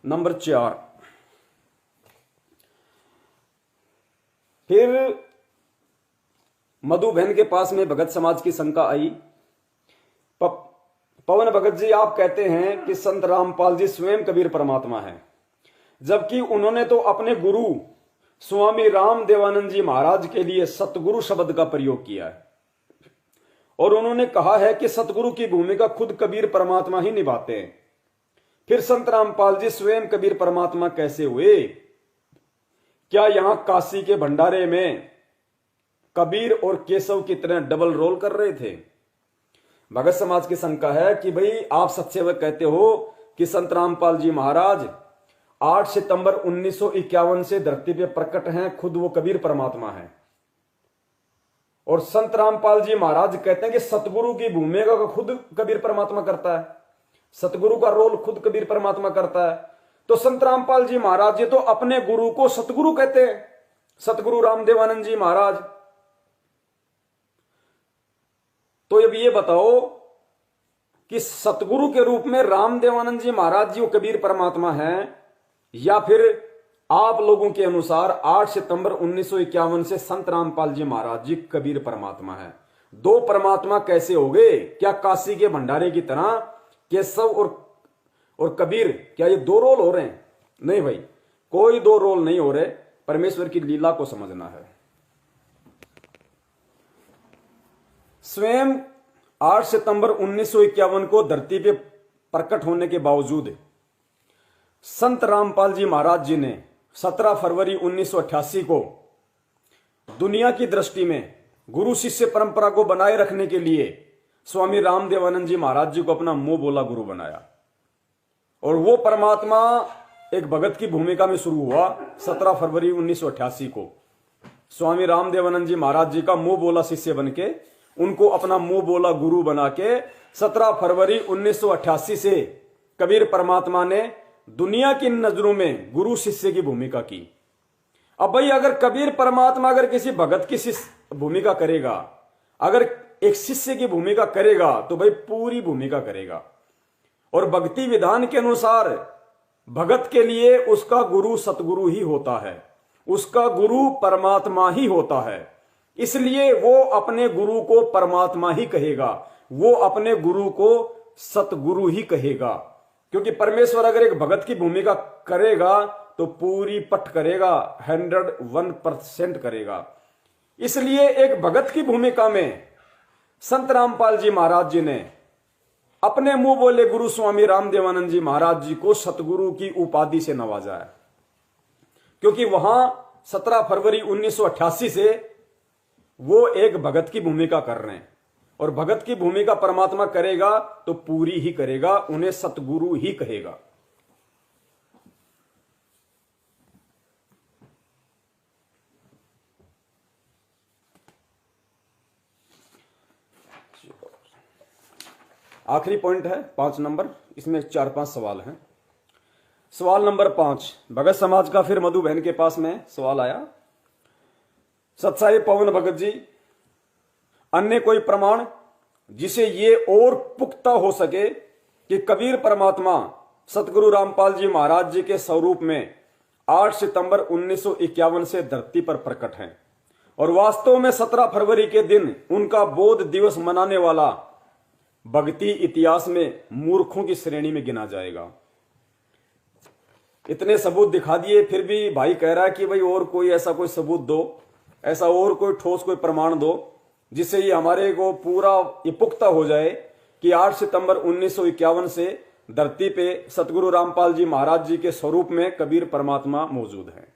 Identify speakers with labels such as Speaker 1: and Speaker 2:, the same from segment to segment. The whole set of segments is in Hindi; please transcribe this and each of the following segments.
Speaker 1: नंबर 4, फिर मधु बहन के पास में भगत समाज की शंका आई। पवन भगत जी, आप कहते हैं कि संत रामपाल जी स्वयं कबीर परमात्मा है, जबकि उन्होंने तो अपने गुरु स्वामी राम देवानंद जी महाराज के लिए सतगुरु शब्द का प्रयोग किया है और उन्होंने कहा है कि सतगुरु की भूमिका खुद कबीर परमात्मा ही निभाते हैं। फिर संत रामपाल जी स्वयं कबीर परमात्मा कैसे हुए? क्या यहां काशी के भंडारे में कबीर और केशव की तरह डबल रोल कर रहे थे? भगत समाज की शंका है कि भाई आप सत्सेवक कहते हो कि संत रामपाल जी महाराज 8 सितंबर 1951 से धरती पे प्रकट हैं, खुद वो कबीर परमात्मा है, और संत रामपाल जी महाराज कहते हैं कि सतगुरु की भूमिका को खुद कबीर परमात्मा करता है, सतगुरु का रोल खुद कबीर परमात्मा करता है। तो संत रामपाल जी महाराज जी तो अपने गुरु को सतगुरु कहते हैं, सतगुरु रामदेवानंद जी महाराज। तो अब ये बताओ कि सतगुरु के रूप में रामदेवानंद जी महाराज जी वो कबीर परमात्मा है, या फिर आप लोगों के अनुसार 8 सितंबर 1951 से संत रामपाल जी महाराज जी कबीर परमात्मा है? दो परमात्मा कैसे हो गए? क्या काशी के भंडारे की तरह केशव और कबीर, क्या ये दो रोल हो रहे हैं? नहीं भाई, कोई दो रोल नहीं हो रहे। परमेश्वर की लीला को समझना है। स्वयं 8 सितंबर 1951 को धरती पे प्रकट होने के बावजूद संत रामपाल जी महाराज जी ने 17 फरवरी 1988 को दुनिया की दृष्टि में गुरु शिष्य परंपरा को बनाए रखने के लिए स्वामी रामदेवानंद जी महाराज जी को अपना मुंह बोला गुरु बनाया। और वो परमात्मा एक भगत की भूमिका में शुरू हुआ 17 फरवरी 1988 को। स्वामी रामदेवानंद जी महाराज जी का मुंह बोला शिष्य बनके उनको अपना मुंह बोला गुरु बना के 17 फरवरी 1988 से कबीर परमात्मा ने दुनिया की नजरों में गुरु शिष्य की भूमिका की। अब भाई अगर कबीर परमात्मा अगर किसी भगत की शिष्य भूमिका करेगा, अगर एक शिष्य की भूमिका करेगा, तो भाई पूरी भूमिका करेगा। और भक्ति विधान के अनुसार भगत के लिए उसका गुरु सतगुरु ही होता है, उसका गुरु परमात्मा ही होता है। इसलिए वो अपने गुरु को परमात्मा ही कहेगा, वो अपने गुरु को सतगुरु ही कहेगा। क्योंकि परमेश्वर अगर एक भगत की भूमिका करेगा तो पूरी पट करेगा, 101% करेगा। इसलिए एक भगत की भूमिका में संत रामपाल जी महाराज जी ने अपने मुंह बोले गुरु स्वामी रामदेवानंद जी महाराज जी को सतगुरु की उपाधि से नवाजा है। क्योंकि वहां 17 फरवरी 1988 से वो एक भगत की भूमिका कर रहे हैं, और भगत की भूमिका परमात्मा करेगा तो पूरी ही करेगा, उन्हें सतगुरु ही कहेगा। आखिरी पॉइंट है 5 नंबर, इसमें 4-5 सवाल हैं। सवाल नंबर 5, भगत समाज का फिर मधु बहन के पास में सवाल आया। सत्साई पवन भगत जी, अन्य कोई प्रमाण जिसे ये और पुख्ता हो सके कि कबीर परमात्मा सतगुरु रामपाल जी महाराज जी के स्वरूप में 8 सितंबर 1951 से धरती पर प्रकट हैं, और वास्तव में 17 फरवरी के दिन उनका बोध दिवस मनाने वाला भक्ति इतिहास में मूर्खों की श्रेणी में गिना जाएगा। इतने सबूत दिखा दिए, फिर भी भाई कह रहा है कि भाई और कोई ऐसा कोई सबूत दो, ऐसा और कोई ठोस कोई प्रमाण दो जिससे ये हमारे को पूरा ये पुख्ता हो जाए कि 8 सितंबर 1951 से धरती पे सतगुरु रामपाल जी महाराज जी के स्वरूप में कबीर परमात्मा मौजूद है,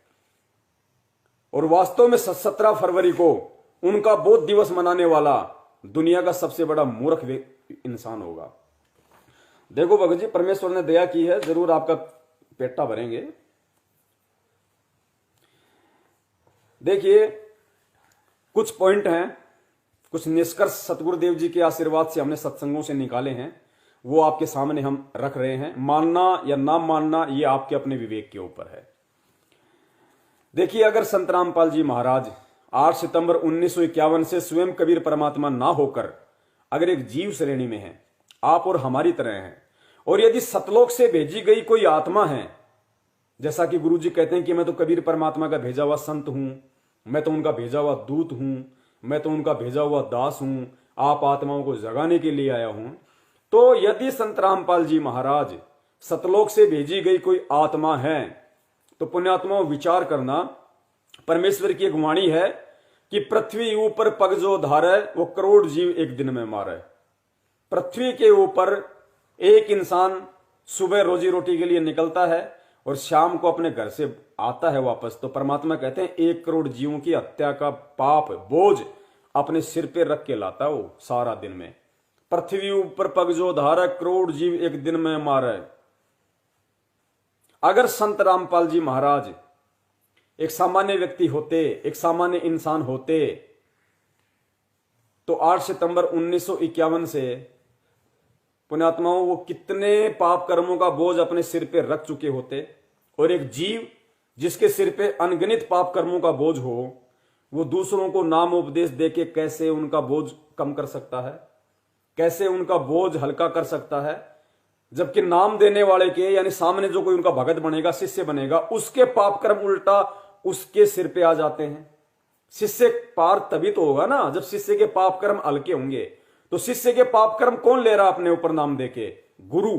Speaker 1: और वास्तव में 17 फरवरी को उनका बोध दिवस मनाने वाला दुनिया का सबसे बड़ा मूर्ख इंसान होगा। देखो भगत जी, परमेश्वर ने दया की है, जरूर आपका पेटा भरेंगे। देखिए कुछ पॉइंट हैं, कुछ निष्कर्ष सतगुरुदेव जी के आशीर्वाद से हमने सत्संगों से निकाले हैं, वो आपके सामने हम रख रहे हैं। मानना या ना मानना ये आपके अपने विवेक के ऊपर है। देखिए, अगर संत रामपाल जी महाराज 8 सितंबर 1951 से स्वयं कबीर परमात्मा ना होकर अगर एक जीव श्रेणी में है, आप और हमारी तरह हैं, और यदि सतलोक से भेजी गई कोई आत्मा है जैसा कि गुरु जी कहते हैं कि मैं तो कबीर परमात्मा का भेजा हुआ संत हूं, मैं तो उनका भेजा हुआ दूत हूं, मैं तो उनका भेजा हुआ दास हूं, आप आत्माओं को जगाने के लिए आया हूं। तो यदि संत रामपाल जी महाराज सतलोक से भेजी गई कोई आत्मा है तो पुण्यात्माओं विचार करना, परमेश्वर की एक वाणी है कि पृथ्वी ऊपर पग जो धारे वो करोड़ जीव एक दिन में मारे। पृथ्वी के ऊपर एक इंसान सुबह रोजी रोटी के लिए निकलता है और शाम को अपने घर से आता है वापस, तो परमात्मा कहते हैं 1 करोड़ जीवों की हत्या का पाप बोझ अपने सिर पे रख के लाता वो सारा दिन में। पृथ्वी ऊपर पग जो धारे करोड़ जीव एक दिन में मारे। अगर संत रामपाल जी महाराज एक सामान्य व्यक्ति होते, एक सामान्य इंसान होते, तो 8 सितंबर 1951 से पुण्यात्माओं वो कितने पाप कर्मों का बोझ अपने सिर पे रख चुके होते। और एक जीव जिसके सिर पे अनगिनत पाप कर्मों का बोझ हो, वो दूसरों को नाम उपदेश देके कैसे उनका बोझ कम कर सकता है, कैसे उनका बोझ हल्का कर सकता है, जबकि नाम देने वाले के यानी सामने जो कोई उनका भगत बनेगा, शिष्य बनेगा, उसके पाप कर्म उल्टा उसके सिर पे आ जाते हैं। शिष्य पार तभी तो होगा ना जब शिष्य के पाप कर्म हल्के होंगे। तो शिष्य के पाप कर्म कौन ले रहा अपने ऊपर नाम देके? गुरु।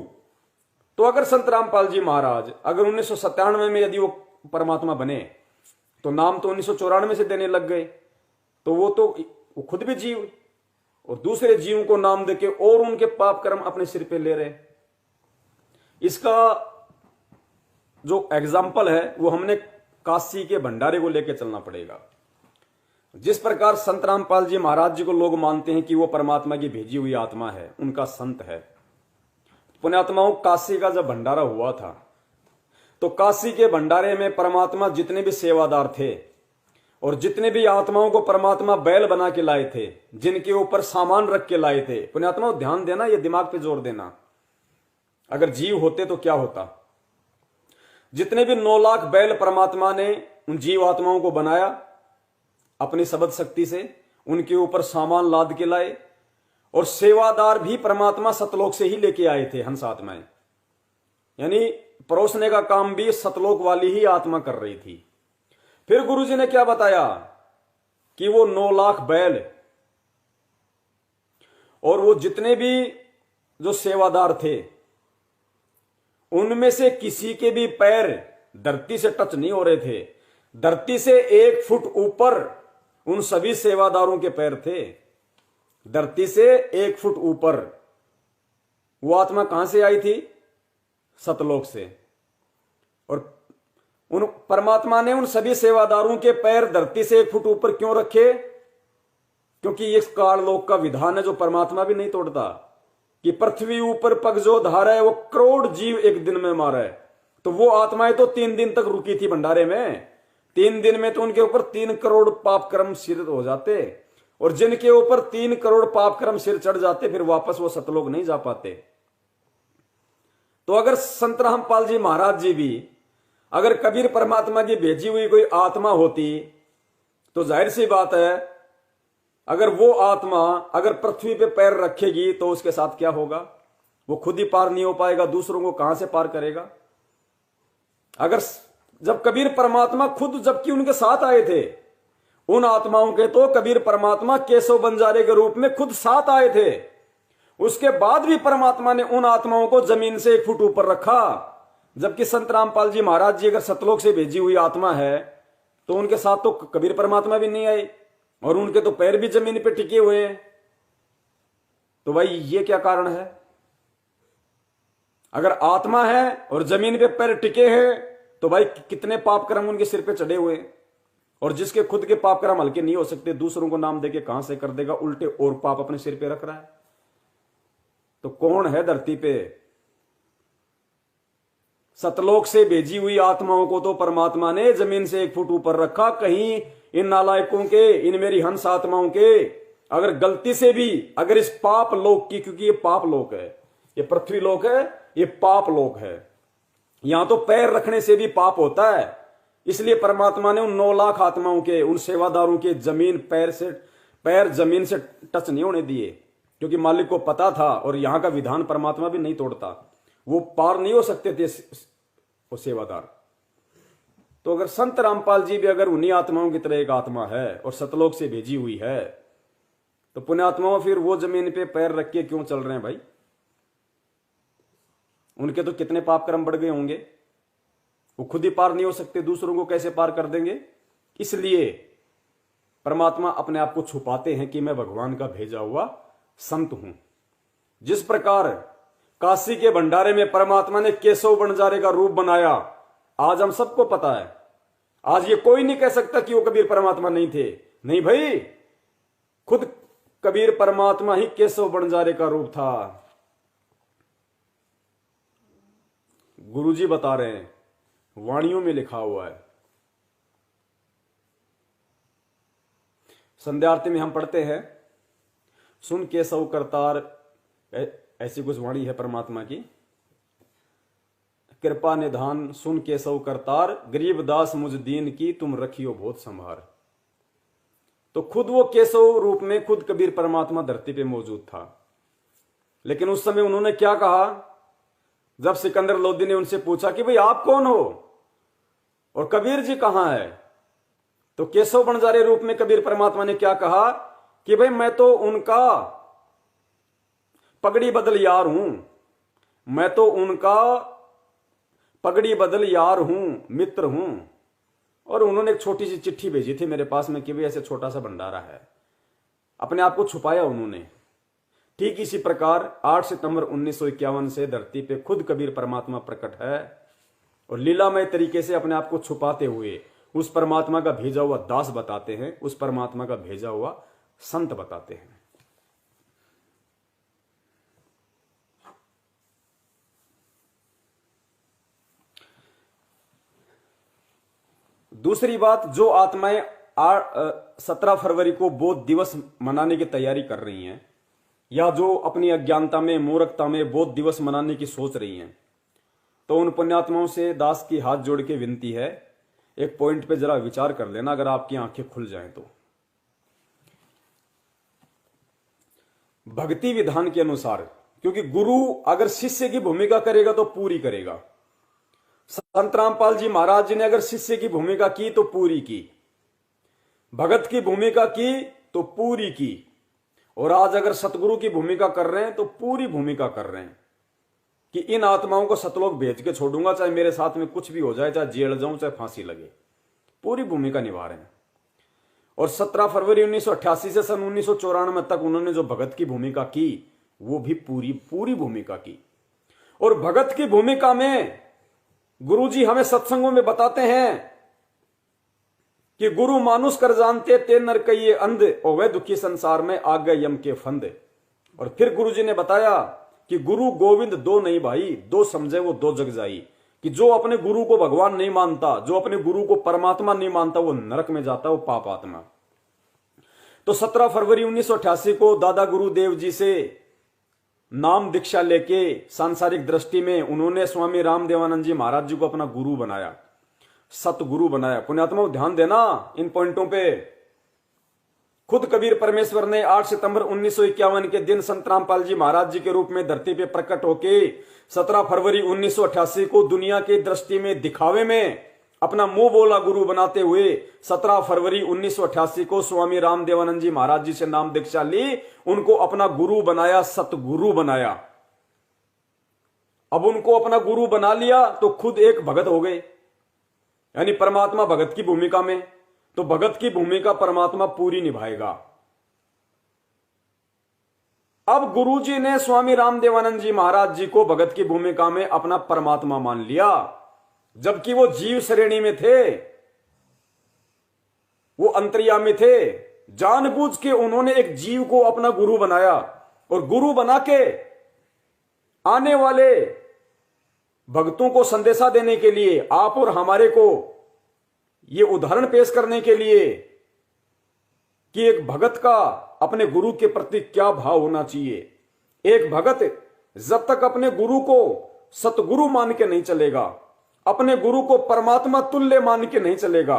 Speaker 1: तो अगर संत रामपाल जी महाराज अगर 1997 में यदि वो परमात्मा बने तो नाम तो 1994 से देने लग गए, तो वो खुद भी जीव और दूसरे जीवों को नाम देके और उनके पाप कर्म अपने सिर पे ले रहे। इसका जो एग्जाम्पल है वो हमने काशी के भंडारे को लेकर चलना पड़ेगा। जिस प्रकार संत रामपाल जी महाराज जी को लोग मानते हैं कि वो परमात्मा की भेजी हुई आत्मा है, उनका संत है। पुण्यात्माओं, काशी का जब भंडारा हुआ था तो काशी के भंडारे में परमात्मा जितने भी सेवादार थे और जितने भी आत्माओं को परमात्मा बैल बना के लाए थे, जिनके ऊपर सामान रख के लाए थे, पुण्यात्माओं ध्यान देना, ये दिमाग पे जोर देना, अगर जीव होते तो क्या होता। जितने भी 9 लाख बैल परमात्मा ने उन जीव आत्माओं को बनाया अपनी शब्द शक्ति से, उनके ऊपर सामान लाद के लाए और सेवादार भी परमात्मा सतलोक से ही लेके आए थे, हंस आत्माएं, यानी परोसने का काम भी सतलोक वाली ही आत्मा कर रही थी। फिर गुरुजी ने क्या बताया कि वो 9 लाख बैल और वो जितने भी जो सेवादार थे उनमें से किसी के भी पैर धरती से टच नहीं हो रहे थे। धरती से 1 फुट ऊपर उन सभी सेवादारों के पैर थे। धरती से 1 फुट ऊपर वो आत्मा कहां से आई थी? सतलोक से। और उन परमात्मा ने उन सभी सेवादारों के पैर धरती से 1 फुट ऊपर क्यों रखे? क्योंकि ये काललोक का विधान है जो परमात्मा भी नहीं तोड़ता कि पृथ्वी ऊपर पग जो धारा है वो करोड़ जीव एक दिन में मारा है। तो वो आत्माएं तो 3 दिन तक रुकी थी भंडारे में। 3 दिन में तो उनके ऊपर 3 करोड़ पाप कर्म सिर हो जाते, और जिनके ऊपर 3 करोड़ पाप कर्म सिर चढ़ जाते फिर वापस वो सतलोक नहीं जा पाते। तो अगर संत रामपाल जी महाराज जी भी अगर कबीर परमात्मा की भेजी हुई कोई आत्मा होती तो जाहिर सी बात है अगर वो आत्मा अगर पृथ्वी पे पैर रखेगी तो उसके साथ क्या होगा? वो खुद ही पार नहीं हो पाएगा, दूसरों को कहां से पार करेगा? अगर जब कबीर परमात्मा खुद जबकि उनके साथ आए थे उन आत्माओं के, तो कबीर परमात्मा केशव बंजारे के रूप में खुद साथ आए थे, उसके बाद भी परमात्मा ने उन आत्माओं को जमीन से 1 फुट ऊपर रखा। जबकि संत रामपाल जी महाराज जी अगर सतलोक से भेजी हुई आत्मा है तो उनके साथ तो कबीर परमात्मा भी नहीं आए और उनके तो पैर भी जमीन पे टिके हुए हैं। तो भाई ये क्या कारण है? अगर आत्मा है और जमीन पे पैर टिके हैं तो भाई कितने पाप कर्म उनके सिर पे चढ़े हुए हैं, और जिसके खुद के पाप कर्म हल्के नहीं हो सकते दूसरों को नाम देके कहां से कर देगा? उल्टे और पाप अपने सिर पे रख रहा है। तो कौन है धरती पे? सतलोक से भेजी हुई आत्माओं को तो परमात्मा ने जमीन से 1 फुट ऊपर रखा। कहीं इन नालायकों के, इन मेरी हंस आत्माओं के अगर गलती से भी अगर इस पाप लोक की, क्योंकि ये पाप लोक है, ये पृथ्वी लोक है, ये पाप लोक है, यहां तो पैर रखने से भी पाप होता है। इसलिए परमात्मा ने उन 9 लाख आत्माओं के, उन सेवादारों के जमीन पैर जमीन से टच नहीं होने दिए, क्योंकि मालिक को पता था और यहां का विधान परमात्मा भी नहीं तोड़ता। वो पार नहीं हो सकते थे वो सेवादार। तो अगर संत रामपाल जी भी अगर उन्हीं आत्माओं की तरह एक आत्मा है और सतलोक से भेजी हुई है, तो पुण्यात्माओं फिर वो जमीन पे पैर रख के क्यों चल रहे हैं भाई? उनके तो कितने पाप कर्म बढ़ गए होंगे, वो खुद ही पार नहीं हो सकते, दूसरों को कैसे पार कर देंगे? इसलिए परमात्मा अपने आप को छुपाते हैं कि मैं भगवान का भेजा हुआ संत हूं। जिस प्रकार काशी के भंडारे में परमात्मा ने केशव बंजारे का रूप बनाया, आज हम सबको पता है। आज ये कोई नहीं कह सकता कि वो कबीर परमात्मा नहीं थे। नहीं भाई, खुद कबीर परमात्मा ही केशव बंजारे का रूप था। गुरुजी बता रहे हैं, वाणियों में लिखा हुआ है। संध्या आरती में हम पढ़ते हैं, सुन केशव करतार, ऐसी कुछ वाणी है परमात्मा की, कृपा निधान सुन केशव करतार, गरीब दास मुझ दीन की तुम रखियो बहुत संभार। तो खुद वो केशव रूप में खुद कबीर परमात्मा धरती पे मौजूद था। लेकिन उस समय उन्होंने क्या कहा? जब सिकंदर लोदी ने उनसे पूछा कि भाई आप कौन हो और कबीर जी कहां है, तो केशव बंजारे रूप में कबीर परमात्मा ने क्या कहा कि भाई मैं तो उनका पगड़ी बदल यार हूं, मैं तो उनका पगड़ी बदल यार हूं, मित्र हूं। और उन्होंने एक छोटी सी चिट्ठी भेजी थी मेरे पास में कि भाई ऐसे छोटा सा भंडारा है, अपने आप को छुपाया उन्होंने। ठीक इसी प्रकार 8 सितंबर 1951 से धरती पे खुद कबीर परमात्मा प्रकट है और लीलामय तरीके से अपने आप को छुपाते हुए उस परमात्मा का भेजा हुआ दास बताते हैं, उस परमात्मा का भेजा हुआ संत बताते हैं। दूसरी बात, जो आत्माएं 17 फरवरी को बौद्ध दिवस मनाने की तैयारी कर रही हैं, या जो अपनी अज्ञानता में, मूर्खता में बौद्ध दिवस मनाने की सोच रही हैं, तो उन पुण्यात्माओं से दास की हाथ जोड़ के विनती है, एक पॉइंट पे जरा विचार कर लेना, अगर आपकी आंखें खुल जाएं तो। भक्ति विधान के अनुसार, क्योंकि गुरु अगर शिष्य की भूमिका करेगा तो पूरी करेगा। संत रामपाल जी महाराज जी ने अगर शिष्य की भूमिका की तो पूरी की, भगत की भूमिका की तो पूरी की, और आज अगर सतगुरु की भूमिका कर रहे हैं तो पूरी भूमिका कर रहे हैं कि इन आत्माओं को सतलोक भेज के छोड़ूंगा, चाहे मेरे साथ में कुछ भी हो जाए, चाहे जेल जाऊं, चाहे फांसी लगे। पूरी भूमिका निभा रहे हैं। और 17 फरवरी 1988 से सन 1994 तक उन्होंने जो भगत की भूमिका की, वो भी पूरी भूमिका की। और भगत की भूमिका में गुरुजी हमें सत्संगों में बताते हैं कि गुरु मानुष कर जानते ते नर कहिए अंध, और वह दुखी संसार में आ गए यम के फंद। और फिर गुरुजी ने बताया कि गुरु गोविंद दो नहीं भाई, दो समझे वो दो जग जाई। कि जो अपने गुरु को भगवान नहीं मानता, जो अपने गुरु को परमात्मा नहीं मानता, वो नरक में जाता, वो पाप आत्मा। तो 17 फरवरी 1988 को दादा गुरुदेव जी से नाम दीक्षा लेके सांसारिक दृष्टि में उन्होंने स्वामी रामदेवानंद जी महाराज जी को अपना गुरु बनाया, सतगुरु बनाया। पुण्यात्मा ध्यान देना इन पॉइंटों पे। खुद कबीर परमेश्वर ने 8 सितंबर 1951 के दिन संत रामपाल जी महाराज जी के रूप में धरती पे प्रकट होके 17 फरवरी 1988 को दुनिया की दृष्टि में दिखावे में अपना मुंह बोला गुरु बनाते हुए 17 फरवरी 1988 को स्वामी रामदेवानंद जी महाराज जी से नाम दीक्षा ली, उनको अपना गुरु बनाया, सतगुरु बनाया। अब उनको अपना गुरु बना लिया तो खुद एक भगत हो गए, यानी परमात्मा भगत की भूमिका में, तो भगत की भूमिका परमात्मा पूरी निभाएगा। अब गुरुजी ने स्वामी रामदेवानंद जी महाराज जी को भगत की भूमिका में अपना परमात्मा मान लिया, जबकि वो जीव श्रेणी में थे, वो अंतर्यामी थे। जानबूझ के उन्होंने एक जीव को अपना गुरु बनाया, और गुरु बना के आने वाले भक्तों को संदेशा देने के लिए, आप और हमारे को ये उदाहरण पेश करने के लिए कि एक भगत का अपने गुरु के प्रति क्या भाव होना चाहिए। एक भगत जब तक अपने गुरु को सतगुरु मान के नहीं चलेगा, अपने गुरु को परमात्मा तुल्य मान के नहीं चलेगा,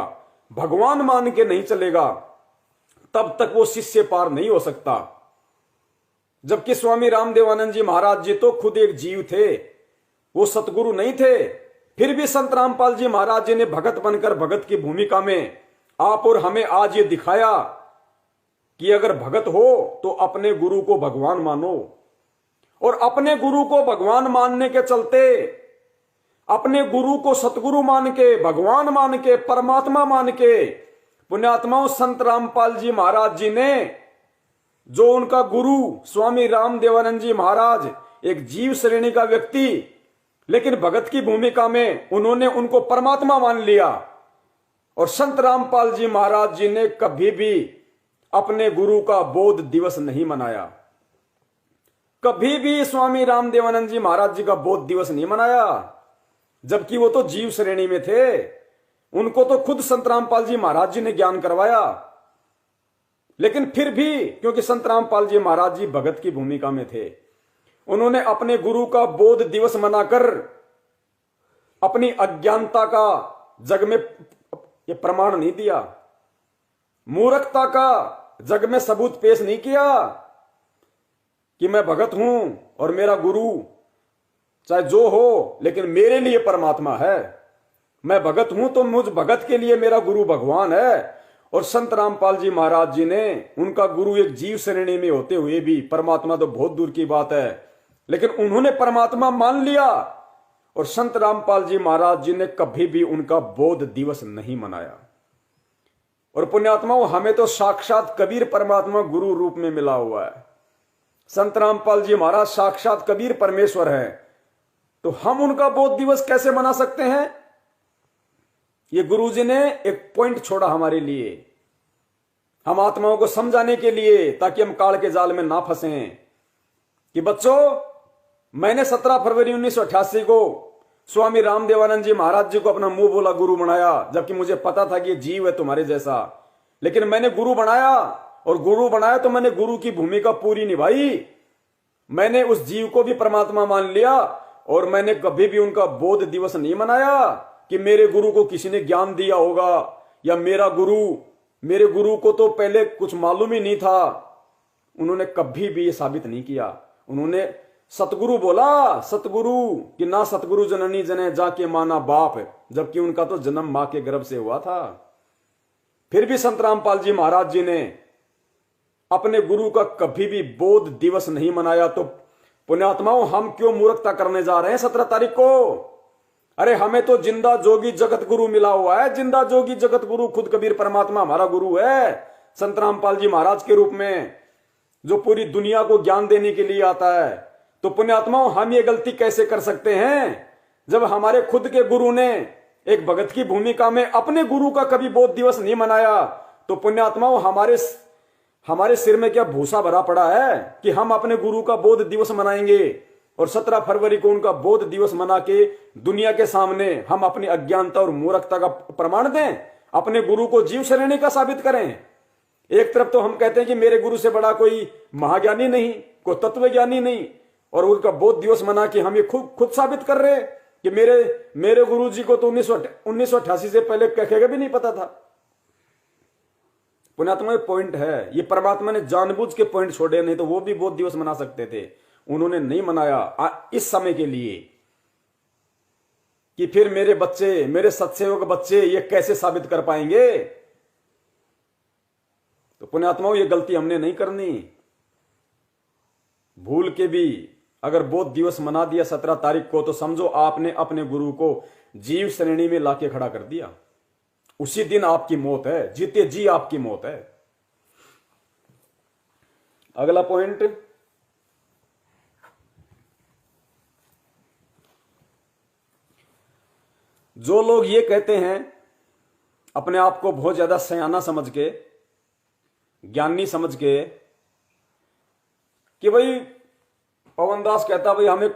Speaker 1: भगवान मान के नहीं चलेगा, तब तक वो शिष्य पार नहीं हो सकता। जबकि स्वामी रामदेवानंद जी महाराज जी तो खुद एक जीव थे, वो सतगुरु नहीं थे, फिर भी संत रामपाल जी महाराज जी ने भगत बनकर भगत की भूमिका में आप और हमें आज ये दिखाया कि अगर भगत हो तो अपने गुरु को भगवान मानो, और अपने गुरु को भगवान मानने के चलते, अपने गुरु को सतगुरु मान के, भगवान मान के, परमात्मा मान के, पुण्यात्माओं संत रामपाल जी महाराज जी ने, जो उनका गुरु स्वामी रामदेवानंद जी महाराज एक जीव श्रेणी का व्यक्ति, लेकिन भगत की भूमिका में उन्होंने उनको परमात्मा मान लिया। और संत रामपाल जी महाराज जी ने कभी भी अपने गुरु का बोध दिवस नहीं मनाया, कभी भी स्वामी रामदेवानंद जी महाराज जी का बोध दिवस नहीं मनाया, जबकि वो तो जीव श्रेणी में थे। उनको तो खुद संत रामपाल जी महाराज जी ने ज्ञान करवाया, लेकिन फिर भी क्योंकि संत रामपाल जी महाराज जी भगत की भूमिका में थे, उन्होंने अपने गुरु का बोध दिवस मनाकर अपनी अज्ञानता का जग में ये प्रमाण नहीं दिया, मूर्खता का जग में सबूत पेश नहीं किया कि मैं भगत हूं और मेरा गुरु चाहे जो हो लेकिन मेरे लिए परमात्मा है। मैं भगत हूं तो मुझ भगत के लिए मेरा गुरु भगवान है। और संत रामपाल जी महाराज जी ने, उनका गुरु एक जीव श्रेणी में होते हुए भी, परमात्मा तो बहुत दूर की बात है, लेकिन उन्होंने परमात्मा मान लिया। और संत रामपाल जी महाराज जी ने कभी भी उनका बोध दिवस नहीं मनाया। और पुण्यात्माओं, हमें तो साक्षात कबीर परमात्मा गुरु रूप में मिला हुआ है। संत रामपाल जी महाराज साक्षात कबीर परमेश्वर है, तो हम उनका बोध दिवस कैसे मना सकते हैं? ये गुरु जी ने एक पॉइंट छोड़ा हमारे लिए, हम आत्माओं को समझाने के लिए, ताकि हम काल के जाल में ना फंसें। कि बच्चों, मैंने 17 फरवरी 1988 को स्वामी रामदेवानंद जी महाराज जी को अपना मुंह बोला गुरु बनाया, जबकि मुझे पता था कि ये जीव है तुम्हारे जैसा, लेकिन मैंने गुरु बनाया। और गुरु बनाया तो मैंने गुरु की भूमिका पूरी निभाई। मैंने उस जीव को भी परमात्मा मान लिया, और मैंने कभी भी उनका बोध दिवस नहीं मनाया कि मेरे गुरु को किसी ने ज्ञान दिया होगा, या मेरे गुरु को तो पहले कुछ मालूम ही नहीं था। उन्होंने कभी भी ये साबित नहीं किया। उन्होंने सतगुरु बोला, सतगुरु कि ना सतगुरु जननी जने जाके माना बाप, जबकि उनका तो जन्म मां के गर्भ से हुआ था। फिर भी संत रामपाल जी महाराज जी ने अपने गुरु का कभी भी बोध दिवस नहीं मनाया। तो पुण्यात्माओं, हम क्यों मूर्खता करने जा रहे हैं 17 तारीख को? अरे हमें तो जिंदा जोगी जगत गुरु मिला हुआ है। जिंदा जोगी जगत गुरु खुद कबीर परमात्मा हमारा गुरु है, संत रामपाल जी महाराज के रूप में, जो पूरी दुनिया को ज्ञान देने के लिए आता है। तो पुण्यात्माओं, हम ये गलती कैसे कर सकते हैं जब हमारे खुद के गुरु ने एक भगत की भूमिका में अपने गुरु का कभी बोध दिवस नहीं मनाया? तो पुण्यात्माओं, हमारे सिर में क्या भूसा भरा पड़ा है कि हम अपने गुरु का बोध दिवस मनाएंगे और 17 फरवरी को उनका बोध दिवस मना के दुनिया के सामने हम अपनी अज्ञानता और मूर्खता का प्रमाण दें, अपने गुरु को जीव श्रेणी का साबित करें? एक तरफ तो हम कहते हैं कि मेरे गुरु से बड़ा कोई महाज्ञानी नहीं, कोई तत्वज्ञानी नहीं, और उनका बोध दिवस मना के हम ये खुद साबित कर रहे हैं कि मेरे गुरु जी को तो 1988 से पहले कहेगा भी नहीं पता था। पुण्यात्मा पॉइंट है, ये परमात्मा ने जानबूझ के पॉइंट छोड़े, नहीं तो वो भी बोध दिवस मना सकते थे। उन्होंने नहीं मनाया इस समय के लिए कि फिर मेरे बच्चे, मेरे सत्सेवक बच्चे ये कैसे साबित कर पाएंगे। तो पुण्यात्माओं, ये गलती हमने नहीं करनी। भूल के भी अगर बोध दिवस मना दिया 17 तारीख को, तो समझो आपने अपने गुरु को जीव श्रेणी में लाके खड़ा कर दिया। उसी दिन आपकी मौत है, जीते जी आपकी मौत है। अगला पॉइंट, जो लोग ये कहते हैं अपने आप को बहुत ज्यादा सयाना समझ के, ज्ञानी समझ के, कि भाई पवन दास कहता भाई हमें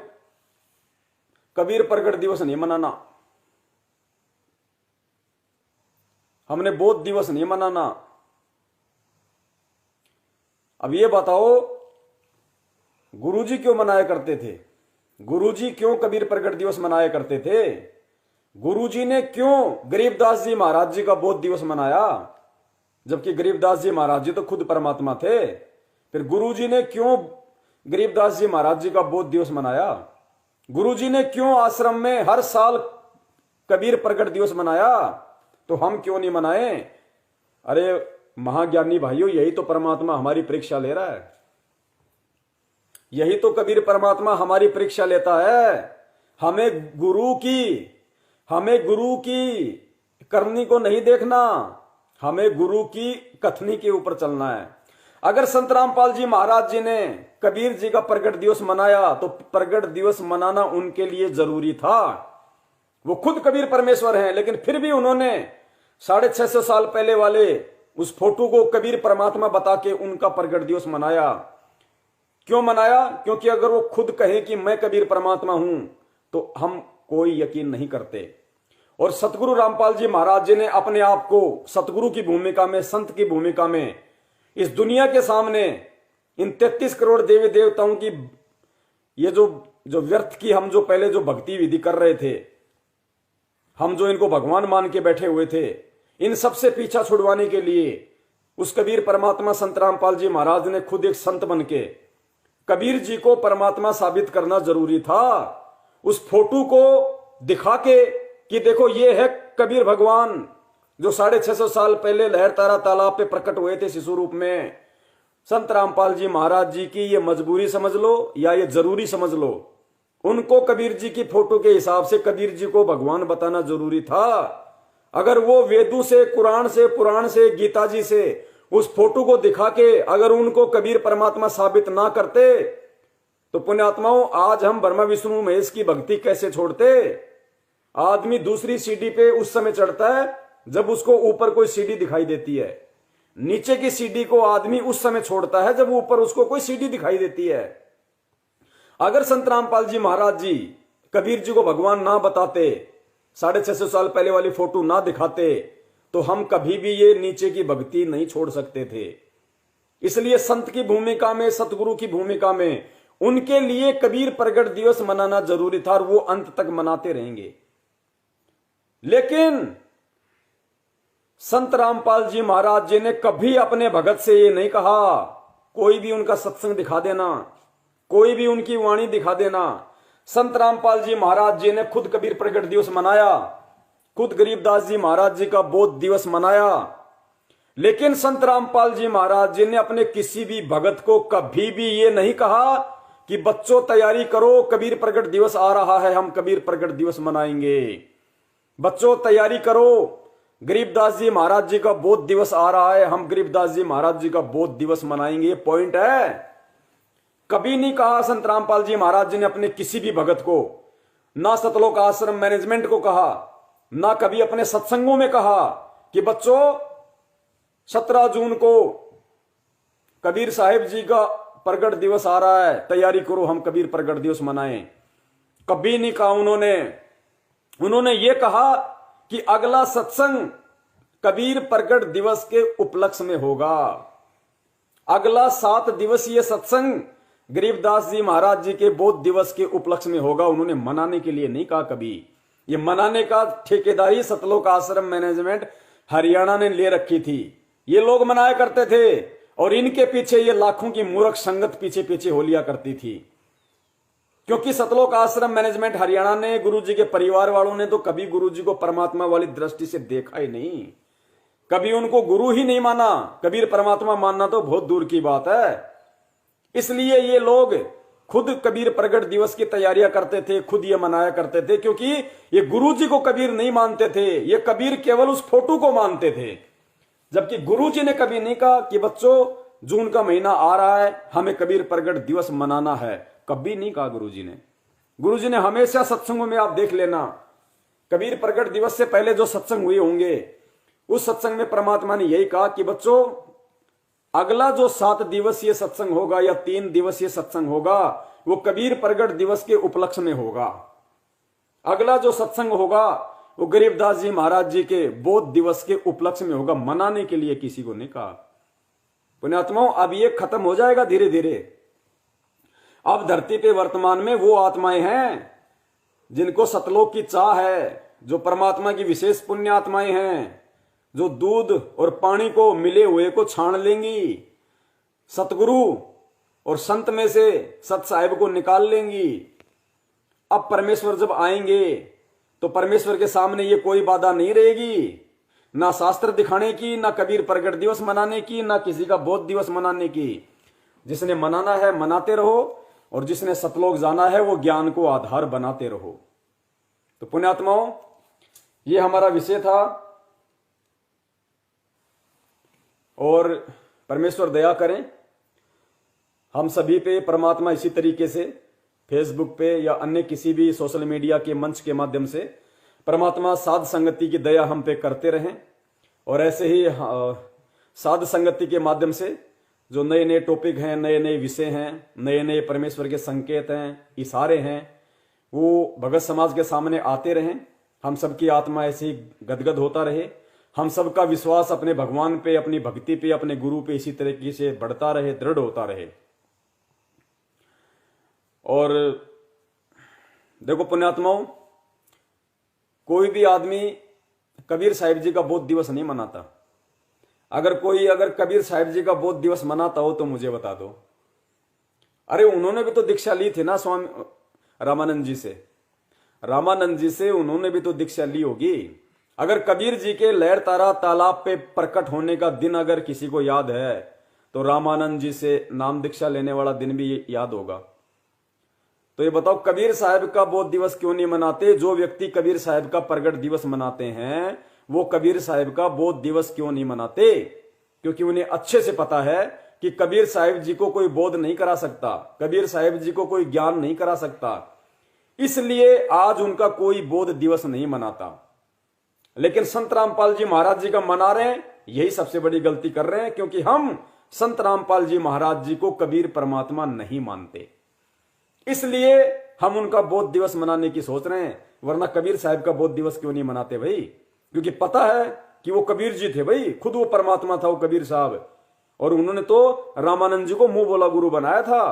Speaker 1: कबीर प्रकट दिवस नहीं मनाना, हमने बोध दिवस नहीं मनाना। अब ये बताओ, गुरुजी क्यों मनाया करते थे? गुरुजी क्यों कबीर प्रकट दिवस मनाया करते थे? गुरुजी ने क्यों गरीबदास जी महाराज जी का बोध दिवस मनाया, जबकि गरीबदास जी महाराज जी तो खुद परमात्मा थे? फिर गुरुजी ने क्यों गरीबदास जी महाराज जी का बोध दिवस मनाया? गुरुजी ने क्यों आश्रम में हर साल कबीर प्रकट दिवस मनाया, तो हम क्यों नहीं मनाए? अरे महाज्ञानी भाइयों, यही तो परमात्मा हमारी परीक्षा ले रहा है। यही तो कबीर परमात्मा हमारी परीक्षा लेता है। हमें गुरु की करनी को नहीं देखना, हमें गुरु की कथनी के ऊपर चलना है। अगर संत रामपाल जी महाराज जी ने कबीर जी का प्रकट दिवस मनाया तो प्रकट दिवस मनाना उनके लिए जरूरी था। वो खुद कबीर परमेश्वर हैं, लेकिन फिर भी उन्होंने 650 साल पहले वाले उस फोटो को कबीर परमात्मा बता के उनका प्रकट दिवस मनाया। क्यों मनाया? क्योंकि अगर वो खुद कहे कि मैं कबीर परमात्मा हूं तो हम कोई यकीन नहीं करते। और सतगुरु रामपाल जी महाराज जी ने अपने आप को सतगुरु की भूमिका में, संत की भूमिका में इस दुनिया के सामने इन 33 करोड़ देवी देवताओं की ये जो व्यर्थ की हम जो पहले जो भक्ति विधि कर रहे थे, हम जो इनको भगवान मान के बैठे हुए थे, इन सबसे पीछा छुड़वाने के लिए उस कबीर परमात्मा संत रामपाल जी महाराज ने खुद एक संत बन के कबीर जी को परमात्मा साबित करना जरूरी था। उस फोटो को दिखा के कि देखो ये है कबीर भगवान जो 650 साल पहले लहर तारा तालाब पे प्रकट हुए थे शिशु रूप में। संत रामपाल जी महाराज जी की ये मजबूरी समझ लो या ये जरूरी समझ लो, उनको कबीर जी की फोटो के हिसाब से कबीर जी को भगवान बताना जरूरी था। अगर वो वेदों से, कुरान से, पुराण से, गीता जी से उस फोटो को दिखा के अगर उनको कबीर परमात्मा साबित ना करते तो पुण्यात्माओं आज हम ब्रह्मा विष्णु महेश की भक्ति कैसे छोड़ते? आदमी दूसरी सीढ़ी पे उस समय चढ़ता है जब उसको ऊपर कोई सीढ़ी दिखाई देती है, नीचे की सीढ़ी को आदमी उस समय छोड़ता है जब ऊपर उसको कोई सीढ़ी दिखाई देती है। अगर संत रामपाल जी महाराज जी कबीर जी को भगवान ना बताते, 650 साल पहले वाली फोटो ना दिखाते, तो हम कभी भी ये नीचे की भक्ति नहीं छोड़ सकते थे। इसलिए संत की भूमिका में, सतगुरु की भूमिका में उनके लिए कबीर प्रकट दिवस मनाना जरूरी था और वो अंत तक मनाते रहेंगे। लेकिन संत रामपाल जी महाराज जी ने कभी अपने भगत से ये नहीं कहा कोई भी उनका सत्संग दिखा देना, कोई भी उनकी वाणी दिखा देना। संत रामपाल जी महाराज जी ने खुद कबीर प्रकट दिवस मनाया, खुद गरीबदास जी महाराज जी का बोध दिवस मनाया, लेकिन संत रामपाल जी महाराज जी ने अपने किसी भी भगत को कभी भी ये नहीं कहा कि बच्चों तैयारी करो, कबीर प्रकट दिवस आ रहा है, हम कबीर प्रकट दिवस मनाएंगे। बच्चों तैयारी करो, गरीबदास जी महाराज जी का बोध दिवस आ रहा है, हम गरीबदास जी महाराज जी का बोध दिवस मनाएंगे। ये पॉइंट है। कभी नहीं कहा संत रामपाल जी महाराज जी ने अपने किसी भी भगत को, ना सतलोक आश्रम मैनेजमेंट को कहा, ना कभी अपने सत्संगों में कहा कि बच्चों 17 जून को कबीर साहिब जी का प्रकट दिवस आ रहा है, तैयारी करो, हम कबीर प्रकट दिवस मनाएं। कभी नहीं कहा उन्होंने ये कहा कि अगला सत्संग कबीर प्रकट दिवस के उपलक्ष्य में होगा। अगला 7 दिवसीय सत्संग गरीबदास जी महाराज जी के बोध दिवस के उपलक्ष्य में होगा। उन्होंने मनाने के लिए नहीं कहा कभी। ये मनाने का ठेकेदारी सतलोक आश्रम मैनेजमेंट हरियाणा ने ले रखी थी। ये लोग मनाया करते थे और इनके पीछे ये लाखों की मूर्ख संगत पीछे पीछे हो लिया करती थी, क्योंकि सतलोक आश्रम मैनेजमेंट हरियाणा ने, गुरुजी के परिवार वालों ने तो कभी गुरुजी को परमात्मा वाली दृष्टि से देखा ही नहीं, कभी उनको गुरु ही नहीं माना। कबीर परमात्मा मानना तो बहुत दूर की बात है। इसलिए ये लोग खुद कबीर प्रकट दिवस की तैयारियां करते थे, खुद ये मनाया करते थे, क्योंकि ये गुरुजी को कबीर नहीं मानते थे, ये कबीर केवल उस फोटो को मानते थे। जबकि गुरुजी ने कभी नहीं कहा कि बच्चों जून का महीना आ रहा है, हमें कबीर प्रकट दिवस मनाना है, कभी नहीं कहा गुरुजी ने। गुरुजी ने हमेशा सत्संगों में आप देख लेना, कबीर प्रकट दिवस से पहले जो सत्संग हुए होंगे उस सत्संग में परमात्मा ने यही कहा कि बच्चों अगला जो 7 दिवसीय सत्संग होगा या 3 दिवसीय सत्संग होगा वो कबीर प्रकट दिवस के उपलक्ष्य में होगा। अगला जो सत्संग होगा वो गरीबदास जी महाराज जी के बोध दिवस के उपलक्ष्य में होगा। मनाने के लिए किसी को नहीं कहा। पुण्यात्माओं, अब ये खत्म हो जाएगा धीरे धीरे। अब धरती पे वर्तमान में वो आत्माएं हैं जिनको सतलोक की चाह है, जो परमात्मा की विशेष पुण्य आत्माएं हैं, जो दूध और पानी को मिले हुए को छान लेंगी, सतगुरु और संत में से सत साहिब को निकाल लेंगी। अब परमेश्वर जब आएंगे तो परमेश्वर के सामने ये कोई बाधा नहीं रहेगी, ना शास्त्र दिखाने की, ना कबीर प्रगट दिवस मनाने की, ना किसी का बोध दिवस मनाने की। जिसने मनाना है मनाते रहो, और जिसने सतलोक जाना है वो ज्ञान को आधार बनाते रहो। तो पुण्यात्माओं, ये हमारा विषय था, और परमेश्वर दया करें हम सभी पे, परमात्मा इसी तरीके से फेसबुक पे या अन्य किसी भी सोशल मीडिया के मंच के माध्यम से परमात्मा साध संगति की दया हम पे करते रहें, और ऐसे ही साध संगति के माध्यम से जो नए नए टॉपिक हैं, नए नए विषय हैं, नए नए परमेश्वर के संकेत हैं, इशारे हैं, वो भगत समाज के सामने आते रहें। हम सबकी आत्मा ऐसे ही गदगद होता रहे, हम सबका विश्वास अपने भगवान पे, अपनी भक्ति पे, अपने गुरु पे इसी तरीके से बढ़ता रहे, दृढ़ होता रहे। और देखो पुण्यात्माओं, कोई भी आदमी कबीर साहिब जी का बोध दिवस नहीं मनाता। अगर कबीर साहिब जी का बोध दिवस मनाता हो तो मुझे बता दो। अरे उन्होंने भी तो दीक्षा ली थी ना स्वामी रामानंद जी से, उन्होंने भी तो दीक्षा ली होगी। अगर कबीर जी के लहर तारा तालाब पे प्रकट होने का दिन अगर किसी को याद है तो रामानंद जी से नाम दीक्षा लेने वाला दिन भी याद होगा। तो ये बताओ, कबीर साहब का बोध दिवस क्यों नहीं मनाते? जो व्यक्ति कबीर साहब का प्रगट दिवस मनाते हैं वो कबीर साहब का बोध दिवस क्यों नहीं मनाते? क्योंकि उन्हें अच्छे से पता है कि कबीर साहब जी को कोई बोध नहीं करा सकता, कबीर साहब जी को कोई ज्ञान नहीं करा सकता, इसलिए आज उनका कोई बोध दिवस नहीं मनाता। लेकिन संत रामपाल जी महाराज जी का मना रहे हैं, यही सबसे बड़ी गलती कर रहे हैं, क्योंकि हम संत रामपाल जी महाराज जी को कबीर परमात्मा नहीं मानते, इसलिए हम उनका बोध दिवस मनाने की सोच रहे हैं। वरना कबीर साहब का बोध दिवस क्यों नहीं मनाते भाई? क्योंकि पता है कि वो कबीर जी थे भाई, खुद वो परमात्मा था वो कबीर साहब, और उन्होंने तो रामानंद जी को मुंह बोला गुरु बनाया था,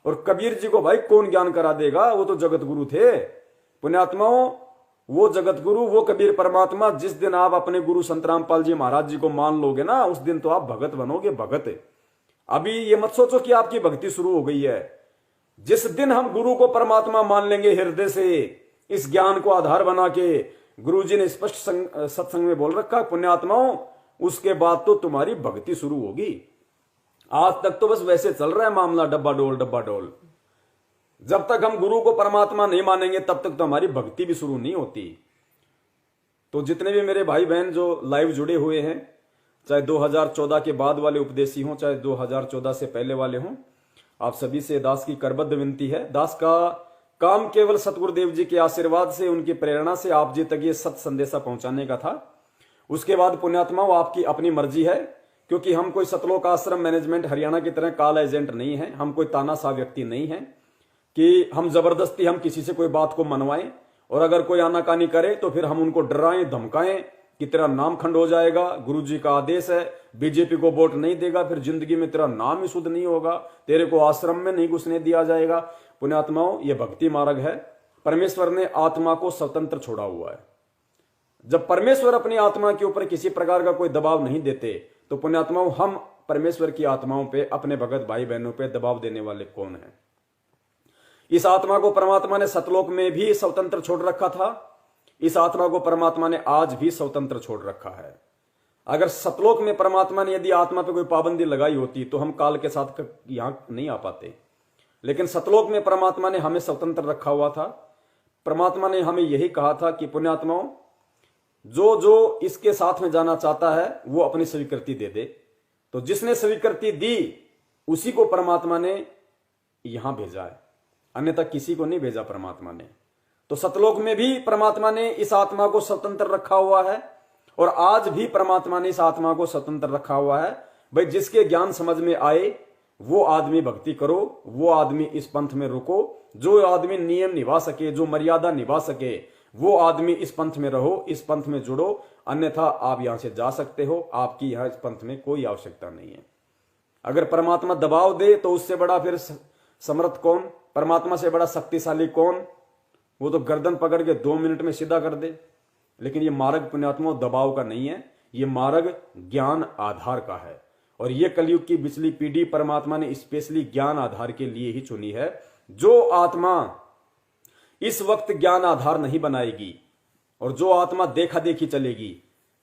Speaker 1: और कबीर जी को भाई कौन ज्ञान करा देगा? वो तो जगत गुरु थे। पुण्यात्माओं, वो जगत गुरु, वो कबीर परमात्मा, जिस दिन आप अपने गुरु संत रामपाल जी महाराज जी को मान लोगे ना, उस दिन तो आप भगत बनोगे, भगत। अभी ये मत सोचो कि आपकी भक्ति शुरू हो गई है। जिस दिन हम गुरु को परमात्मा मान लेंगे हृदय से, इस ज्ञान को आधार बना के, गुरु जी ने स्पष्ट सत्संग में बोल रखा पुण्यात्माओं, उसके बाद तो तुम्हारी भक्ति शुरू होगी। आज तक तो बस वैसे चल रहा है मामला, डब्बा डोल। जब तक हम गुरु को परमात्मा नहीं मानेंगे तब तक तो हमारी भक्ति भी शुरू नहीं होती। तो जितने भी मेरे भाई बहन जो लाइव जुड़े हुए हैं, चाहे 2014 के बाद वाले उपदेशी हों, चाहे 2014 से पहले वाले हों, आप सभी से दास की करबद्ध विनती है। दास का काम केवल सतगुरुदेव जी के आशीर्वाद से, उनकी प्रेरणा से आप जी तक ये सत संदेशा पहुंचाने का था। उसके बाद पुण्यात्माओं आपकी अपनी मर्जी है, क्योंकि हम कोई सतलोक आश्रम मैनेजमेंट हरियाणा की तरह काल एजेंट नहीं है, हम कोई तानाशाह व्यक्ति नहीं है कि हम जबरदस्ती हम किसी से कोई बात को मनवाएं, और अगर कोई आनाकानी करे तो फिर हम उनको डराएं धमकाएं कि तेरा नाम खंड हो जाएगा, गुरुजी का आदेश है, बीजेपी को वोट नहीं देगा फिर जिंदगी में तेरा नाम ही शुद्ध नहीं होगा, तेरे को आश्रम में नहीं घुसने दिया जाएगा। पुण्यात्माओं, ये भक्ति मार्ग है। परमेश्वर ने आत्मा को स्वतंत्र छोड़ा हुआ है। जब परमेश्वर अपनी आत्मा के ऊपर किसी प्रकार का कोई दबाव नहीं देते तो पुण्यात्माओं, हम परमेश्वर की आत्माओं पे, अपने भगत भाई बहनों पे दबाव देने वाले कौन है? इस आत्मा को परमात्मा ने सतलोक में भी स्वतंत्र छोड़ रखा था, इस आत्मा को परमात्मा ने आज भी स्वतंत्र छोड़ रखा है। अगर सतलोक में परमात्मा ने यदि आत्मा पे कोई पाबंदी लगाई होती तो हम काल के साथ यहां नहीं आ पाते, लेकिन सतलोक में परमात्मा ने हमें स्वतंत्र रखा हुआ था। परमात्मा ने हमें यही कहा था कि पुण्यात्माओं, जो जो इसके साथ में जाना चाहता है वो अपनी स्वीकृति दे दे। तो जिसने स्वीकृति दी उसी को परमात्मा ने यहां भेजा है, अन्यथा किसी को नहीं भेजा परमात्मा ने। तो सतलोक में भी परमात्मा ने इस आत्मा को स्वतंत्र रखा हुआ है, और आज भी परमात्मा ने इस आत्मा को स्वतंत्र रखा हुआ है। भाई जिसके ज्ञान समझ में आए वो आदमी भक्ति करो, वो आदमी इस पंथ में रुको, जो आदमी नियम निभा सके, जो मर्यादा निभा सके, वो आदमी इस पंथ में रहो, इस पंथ में जुड़ो, अन्यथा आप यहां से जा सकते हो, आपकी यहां इस पंथ में कोई आवश्यकता नहीं है। अगर परमात्मा दबाव दे तो उससे बड़ा फिर समर्थ कौन, परमात्मा से बड़ा शक्तिशाली कौन? वो तो गर्दन पकड़ के 2 मिनट में सीधा कर दे। लेकिन ये मार्ग पुण्यात्मा दबाव का नहीं है, ये मार्ग ज्ञान आधार का है। और ये कलयुग की पिछली पीढ़ी परमात्मा ने स्पेशली ज्ञान आधार के लिए ही चुनी है। जो आत्मा इस वक्त ज्ञान आधार नहीं बनाएगी, और जो आत्मा देखा देखी चलेगी,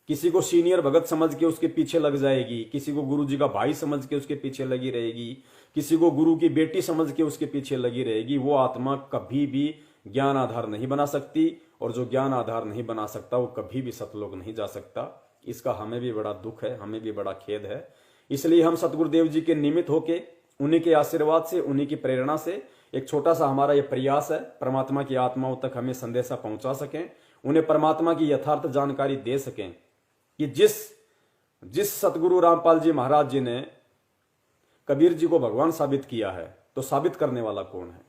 Speaker 1: किसी को सीनियर भगत समझ के उसके पीछे लग जाएगी, किसी को गुरु जी का भाई समझ के उसके पीछे लगी रहेगी, किसी को गुरु की बेटी समझ के उसके पीछे लगी रहेगी, वो आत्मा कभी भी ज्ञान आधार नहीं बना सकती। और जो ज्ञान आधार नहीं बना सकता वो कभी भी सतलोक नहीं जा सकता। इसका हमें भी बड़ा दुख है, हमें भी बड़ा खेद है। इसलिए हम सतगुरुदेव जी के निमित्त होके, उन्हीं के आशीर्वाद से, उन्हीं की प्रेरणा से एक छोटा सा हमारा ये प्रयास है, परमात्मा की आत्माओं तक हमें संदेशा पहुंचा सकें, उन्हें परमात्मा की यथार्थ जानकारी दे सकें कि जिस सतगुरु रामपाल जी महाराज जी ने कबीर जी को भगवान साबित किया है, तो साबित करने वाला कौन है?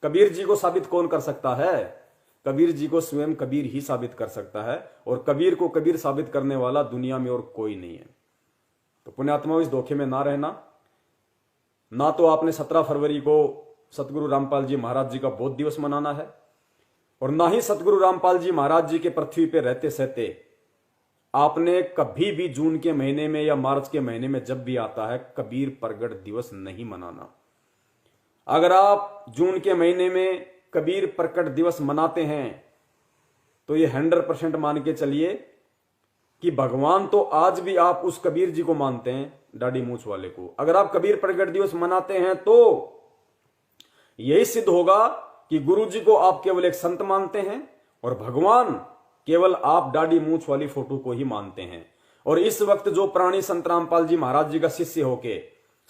Speaker 1: कबीर जी को साबित कौन कर सकता है? कबीर जी को स्वयं कबीर ही साबित कर सकता है, और कबीर को कबीर साबित करने वाला दुनिया में और कोई नहीं है। तो पुण्यात्माओं, इस धोखे में ना रहना। ना तो आपने 17 फरवरी को सतगुरु रामपाल जी महाराज जी का बोध दिवस मनाना है, और ना ही सतगुरु रामपाल जी महाराज जी के पृथ्वी पे रहते सहते आपने कभी भी जून के महीने में या मार्च के महीने में जब भी आता है कबीर प्रगट दिवस नहीं मनाना। अगर आप जून के महीने में कबीर प्रकट दिवस मनाते हैं तो ये 100% मान के चलिए कि भगवान तो आज भी आप उस कबीर जी को मानते हैं, दाढ़ी मूछ वाले को। अगर आप कबीर प्रकट दिवस मनाते हैं तो यही सिद्ध होगा कि गुरु जी को आप केवल एक संत मानते हैं और भगवान केवल आप दाढ़ी मूछ वाली फोटो को ही मानते हैं। और इस वक्त जो प्राणी संत रामपाल जी महाराज जी का शिष्य होके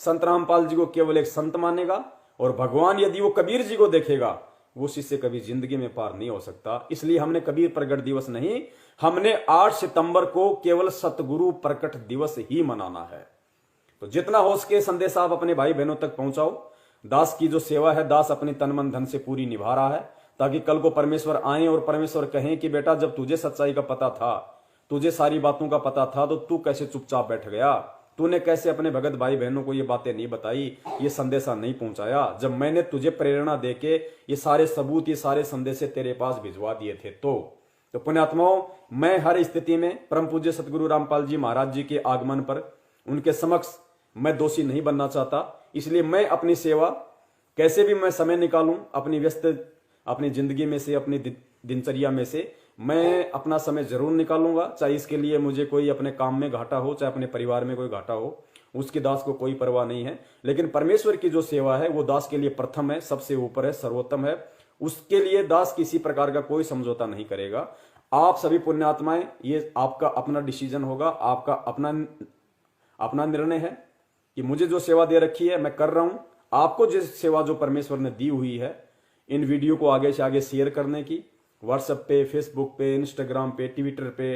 Speaker 1: संत रामपाल जी को केवल एक संत मानेगा, और भगवान यदि वो कबीर जी को देखेगा, वो शिष्य कभी जिंदगी में पार नहीं हो सकता। इसलिए हमने कबीर प्रकट दिवस नहीं, हमने 8 सितंबर को केवल सतगुरु प्रकट दिवस ही मनाना है। तो जितना हो सके संदेश आप अपने भाई बहनों तक पहुंचाओ। दास की जो सेवा है, दास अपनी तन मन धन से पूरी निभा रहा है, ताकि कल को परमेश्वर आए और परमेश्वर कहें कि बेटा जब तुझे सच्चाई का पता था, तुझे सारी बातों का पता था, तो तू कैसे चुपचाप बैठ गया? तूने कैसे अपने भगत भाई बहनों को ये बातें नहीं बताई, ये संदेशा नहीं पहुंचाया, जब मैंने तुझे प्रेरणा देके ये सारे सबूत, ये सारे संदेशे तेरे पास भिजवा दिए थे। तो पुण्यात्माओं, मैं हर स्थिति में परम पूज्य सतगुरु रामपाल जी महाराज जी के आगमन पर उनके समक्ष मैं दोषी नहीं बनना चाहता। इसलिए मैं अपनी सेवा कैसे भी मैं समय निकालूं, अपनी व्यस्त अपनी जिंदगी में से, अपनी दिनचर्या में से मैं अपना समय जरूर निकालूंगा। चाहे इसके लिए मुझे कोई अपने काम में घाटा हो, चाहे अपने परिवार में कोई घाटा हो, उसकी दास को कोई परवाह नहीं है। लेकिन परमेश्वर की जो सेवा है वो दास के लिए प्रथम है, सबसे ऊपर है, सर्वोत्तम है। उसके लिए दास किसी प्रकार का कोई समझौता नहीं करेगा। आप सभी पुण्यात्माएं, ये आपका अपना डिसीजन होगा, आपका अपना निर्णय है कि मुझे जो सेवा दे रखी है मैं कर रहा हूं। आपको जिस सेवा जो परमेश्वर ने दी हुई है, इन वीडियो को आगे से आगे शेयर करने की, व्हाट्सएप पे, फेसबुक पे, इंस्टाग्राम पे, ट्विटर पे,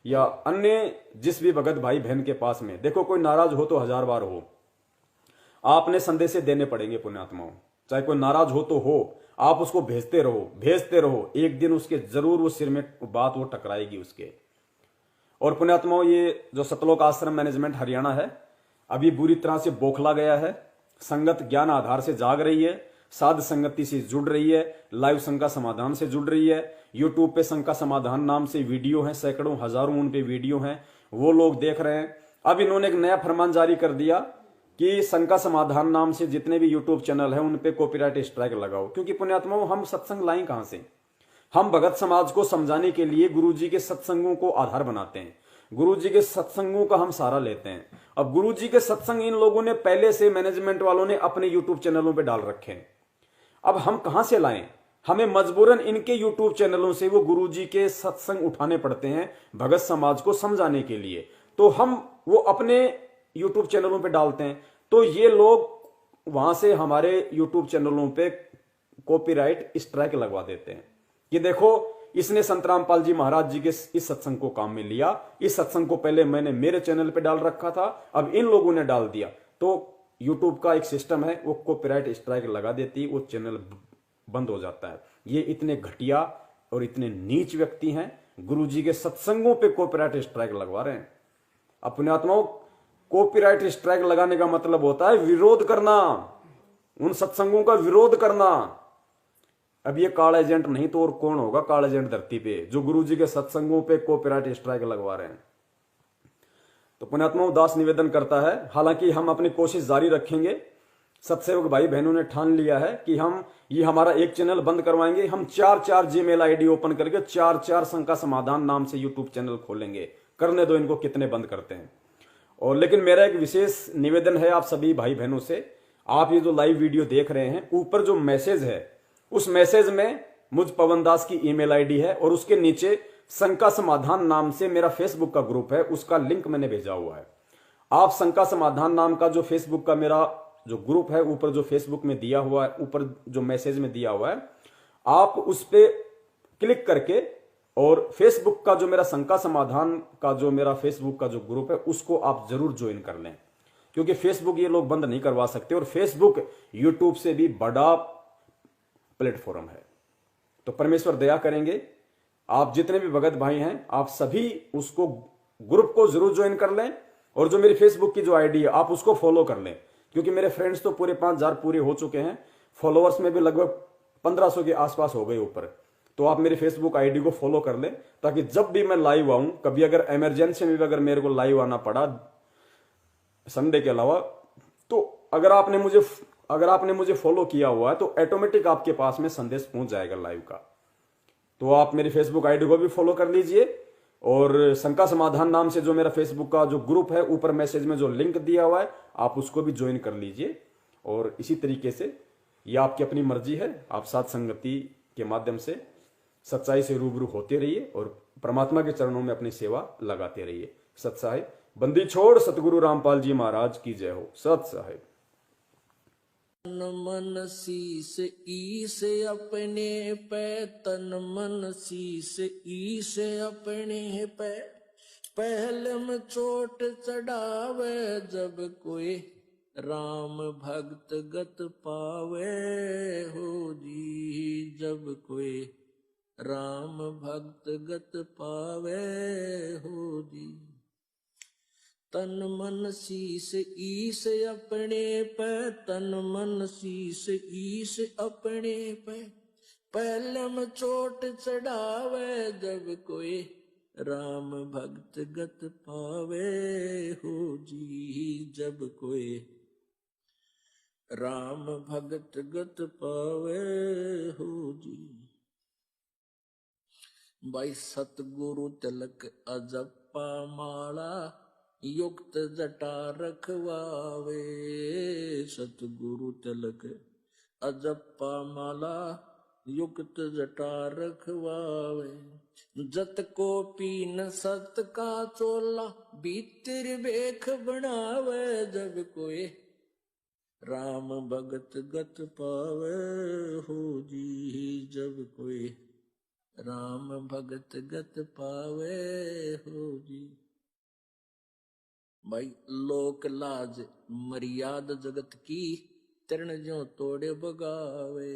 Speaker 1: या अन्य जिस भी भगत भाई बहन के पास में, देखो कोई नाराज हो तो 1000 बार हो, आपने संदेशे देने पड़ेंगे पुण्यात्माओं। चाहे कोई नाराज हो तो हो, आप उसको भेजते रहो, एक दिन उसके जरूर वो सिर में बात वो टकराएगी उसके। और पुण्यात्माओं, ये जो सतलोक आश्रम मैनेजमेंट हरियाणा है, अभी बुरी तरह से बौखला गया है। संगत ज्ञान आधार से जाग रही है, साध संगति से जुड़ रही है, लाइव शंका समाधान से जुड़ रही है। यूट्यूब पे शंका समाधान नाम से वीडियो हैं, सैकड़ों हजारों उन पे वीडियो हैं, वो लोग देख रहे हैं। अब इन्होंने एक नया फरमान जारी कर दिया कि शंका समाधान नाम से जितने भी यूट्यूब चैनल है उन पे कॉपीराइट स्ट्राइक लगाओ। क्योंकि पुण्यात्माओं, हम सत्संग लाएं कहां से? हम भगत समाज को समझाने के लिए गुरु जी के सत्संगों को आधार बनाते हैं, गुरु जी के सत्संगों का हम सहारा लेते हैं। अब गुरु जी के सत्संग इन लोगों ने पहले से, मैनेजमेंट वालों ने अपने यूट्यूब चैनलों पे डाल रखे हैं। अब हम कहां से लाएं? हमें मजबूरन इनके यूट्यूब चैनलों से वो गुरु जी के सत्संग उठाने पड़ते हैं भगत समाज को समझाने के लिए। तो हम वो अपने यूट्यूब चैनलों पे डालते हैं, तो ये लोग वहां से हमारे यूट्यूब चैनलों पे कॉपीराइट स्ट्राइक लगवा देते हैं कि देखो इसने संत रामपाल जी महाराज जी के इस सत्संग को काम में लिया, इस सत्संग को पहले मैंने मेरे चैनल पे डाल रखा था, अब इन लोगों ने डाल दिया। तो यूट्यूब का एक सिस्टम है, वो कॉपीराइट स्ट्राइक लगा देती, वो चैनल बंद हो जाता है। ये इतने घटिया और इतने नीच व्यक्ति हैं, गुरुजी के सत्संगों पे कॉपीराइट स्ट्राइक लगवा रहे हैं। अपने आत्माओं, कॉपीराइट स्ट्राइक लगाने का मतलब होता है विरोध करना, उन सत्संगों का विरोध करना। अब ये काला एजेंट नहीं तो और कौन होगा काला एजेंट धरती पे, जो गुरुजी के सत्संगों पे कॉपीराइट स्ट्राइक लगवा रहे हैं। तो पुण्यात्माओं, दास निवेदन करता है, हालांकि हम अपनी कोशिश जारी रखेंगे सत्सेवक भाई बहनों ने ठान लिया है कि हम ये हमारा एक चैनल बंद करवाएंगे, हम चार चार जीमेल आईडी ओपन करके चार चार शंका समाधान नाम से यूट्यूब चैनल खोलेंगे। करने दो इनको कितने बंद करते हैं। और लेकिन मेरा एक विशेष निवेदन है आप सभी भाई बहनों से, आप ये जो लाइव वीडियो देख रहे हैं, ऊपर जो मैसेज है उस मैसेज में मुझ पवन दास की ईमेल आईडी है और उसके नीचे शंका समाधान नाम से मेरा फेसबुक का ग्रुप है, उसका लिंक मैंने भेजा हुआ है। आप शंका समाधान नाम का जो फेसबुक का मेरा जो ग्रुप है, ऊपर जो फेसबुक में दिया हुआ है, ऊपर जो मैसेज में दिया हुआ है, आप उस पर क्लिक करके और फेसबुक का जो मेरा शंका समाधान का जो मेरा फेसबुक का जो ग्रुप है उसको आप जरूर ज्वाइन कर लें, क्योंकि फेसबुक ये लोग बंद नहीं करवा सकते और फेसबुक यूट्यूब से भी बड़ा प्लेटफॉर्म है। तो परमेश्वर दया करेंगे, आप जितने भी भगत भाई हैं आप सभी उसको ग्रुप को जरूर ज्वाइन कर लें और जो मेरी फेसबुक की जो आईडी है आप उसको फॉलो कर लें, क्योंकि मेरे फ्रेंड्स तो पूरे 5,000 पूरे हो चुके हैं, फॉलोअर्स में भी लगभग 1,500 के आसपास हो गए ऊपर। तो आप मेरी फेसबुक आईडी को फॉलो कर लें ताकि जब भी मैं लाइव आऊं, कभी अगर इमरजेंसी में भी अगर मेरे को लाइव आना पड़ा संडे के अलावा, तो अगर आपने मुझे फॉलो किया हुआ है तो ऑटोमेटिक आपके पास में संदेश पहुंच जाएगा लाइव का। तो आप मेरी फेसबुक आईडी को भी फॉलो कर लीजिए और शंका समाधान नाम से जो मेरा फेसबुक का जो ग्रुप है, ऊपर मैसेज में जो लिंक दिया हुआ है, आप उसको भी ज्वाइन कर लीजिए। और इसी तरीके से ये आपकी अपनी मर्जी है, आप साथ संगति के माध्यम से सच्चाई से रूबरू होते रहिए और परमात्मा के चरणों में अपनी सेवा लगाते रहिए। सत साहिब बंदी छोड़ सतगुरु रामपाल जी महाराज की जय हो। सत साहिब।
Speaker 2: तन मन शीस ईस अपने पे, तन मन शीस ईस अपने पे, पहले में चोट चढ़ावे जब कोई राम भक्त गत पावे हो जी, जब कोई राम भक्त गत पावे हो जी। तन मन शीस ईस अपने पे, तन मन शीस ईस अपने पे, पहले में चोट चढ़ावे जब कोई राम भक्त गत पावे हो जी, जब कोई राम भक्त गत पावे हो जी। भाई सतगुरु तिलक अजप्पा माला, युक्त जटा रखवावे, सतगुरु तिलक अजप्पा माला, युक्त जटा रखवावे। जत को पीन सत का चोला, भीतर बेख बनावे जब कोई राम भगत गत पावे हो जी, जब कोई राम भगत गत पावे हो जी। भाई लोक लाज मर्याद जगत की, तरण ज्यों तोड़े बगावे।